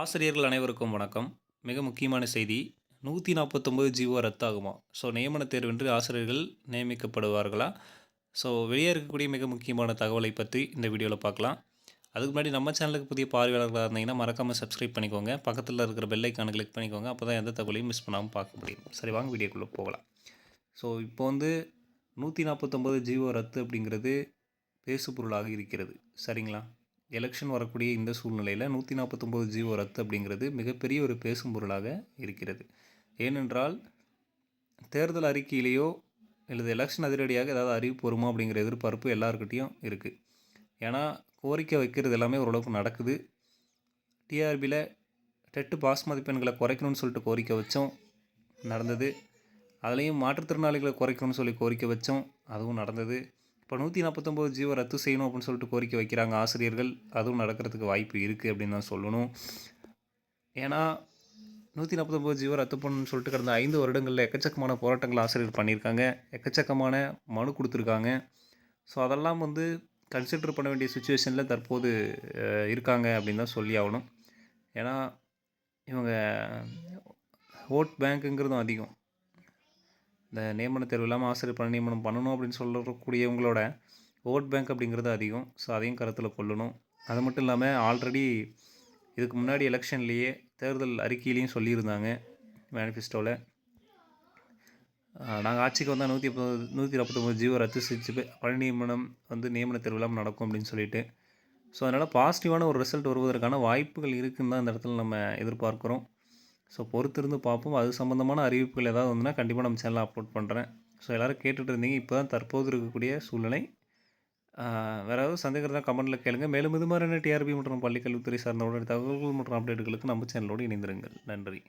ஆசிரியர்கள் அனைவருக்கும் வணக்கம். மிக முக்கியமான செய்தி. 149 ஜிஓ ரத்தாகுமா? ஸோ நியமன தேர்வின்றி ஆசிரியர்கள் நியமிக்கப்படுவார்களா? ஸோ வெளியே இருக்கக்கூடிய மிக முக்கியமான தகவலை பற்றி இந்த வீடியோவில் பார்க்கலாம். அதுக்கு முன்னாடி நம்ம சேனலுக்கு புதிய பார்வையாளர்களாக இருந்தீங்கன்னா மறக்காமல் சப்ஸ்கிரைப் பண்ணிக்கோங்க. பக்கத்தில் இருக்கிற பெல் ஐக்கானை கிளிக் பண்ணிக்கோங்க. அப்போ தான் எந்த தகவலையும் மிஸ் பண்ணாமல் பார்க்க முடியும். சரி, வாங்க வீடியோக்குள்ளே போகலாம். ஸோ இப்போ 149 ஜிஓ ரத்து அப்படிங்கிறது பேசுபொருளாக இருக்கிறது. சரிங்களா? எலெக்ஷன் வரக்கூடிய இந்த சூழ்நிலையில் 149 ஜிஓ ரத்து அப்படிங்கிறது மிகப்பெரிய ஒரு பேசும் பொருளாக இருக்கிறது. ஏனென்றால் தேர்தல் அறிக்கையிலேயோ அல்லது எலெக்ஷன் அதிரடியாக ஏதாவது அறிவிப்பு வருமா அப்படிங்கிற எதிர்பார்ப்பு எல்லாருக்கிட்டையும் இருக்குது. ஏன்னா கோரிக்கை வைக்கிறது எல்லாமே ஓரளவுக்கு நடக்குது. டிஆர்பியில் டெட்டு பாஸ் மதிப்பெண்களை குறைக்கணும்னு சொல்லிட்டு கோரிக்கை வச்சோம், நடந்தது. அதுலேயும் மாற்றுத்திறனாளிகளை குறைக்கணும்னு சொல்லி கோரிக்கை வச்சோம், அதுவும் நடந்தது. இப்போ 149 ஜிஓ ரத்து செய்யணும் அப்படின்னு சொல்லிட்டு கோரிக்கை வைக்கிறாங்க ஆசிரியர்கள். அதுவும் நடக்கிறதுக்கு வாய்ப்பு இருக்குது அப்படின்னு தான் சொல்லணும். ஏன்னா 149 ஜிஓ ரத்து பண்ணணும்னு சொல்லிட்டு கடந்த 5 வருடங்களில் எக்கச்சக்கமான போராட்டங்கள் ஆசிரியர் பண்ணியிருக்காங்க, எக்கச்சக்கமான மனு கொடுத்துருக்காங்க. ஸோ அதெல்லாம் கன்சிடர் பண்ண வேண்டிய சுச்சுவேஷனில் தற்போது இருக்காங்க அப்படின்னு தான் சொல்லி ஆகணும். ஏன்னா இவங்க ஓட் பேங்க்குங்கிறதும் அதிகம். இந்த நியமன தேர்வு இல்லாமல் ஆசிரியர் பணி நியமனம் பண்ணணும் அப்படின்னு சொல்லக்கூடியவங்களோட ஓட் பேங்க் அப்படிங்கிறது அதிகம். ஸோ அதையும் கருத்தில் கொள்ளணும். அது மட்டும் இல்லாமல் ஆல்ரெடி இதுக்கு முன்னாடி எலெக்ஷன்லேயே தேர்தல் அறிக்கையிலையும் சொல்லியிருந்தாங்க மேனிஃபெஸ்டோவில், நாங்கள் ஆட்சிக்கு வந்தால் 149 ஜிஓ ரத்து செஞ்சு பணி நியமனம் நியமன தேர்வு இல்லாமல் நடக்கும் அப்படின்னு சொல்லிட்டு. ஸோ அதனால் பாசிட்டிவான ஒரு ரிசல்ட் வருவதற்கான வாய்ப்புகள் இருக்குதுன்னு தான் இந்த இடத்துல நம்ம எதிர்பார்க்குறோம். ஸோ பொறுத்திருந்து பார்ப்போம். அது சம்மந்தமான அறிவிப்புகள் ஏதாவது கண்டிப்பாக நம்ம சேனலில் அப்லோட் பண்ணுறேன். ஸோ எல்லோரும் கேட்டுட்டு இருந்தீங்க. இப்போ தான் தற்போது இருக்கக்கூடிய சூழ்நிலை. வேறு ஏதாவது சந்தேகம் இருந்தால் கமெண்ட்டில் கேளுங்க. மேலும் இது மாதிரியான டிஆர்பி மற்றும் பள்ளிக்கல்வித்துறை சார்ந்த உடனடி தகவல்கள் மற்றும் அப்டேட்டுகளுக்கு நம்ம சேனலோடு இணைந்திருங்கள். நன்றி.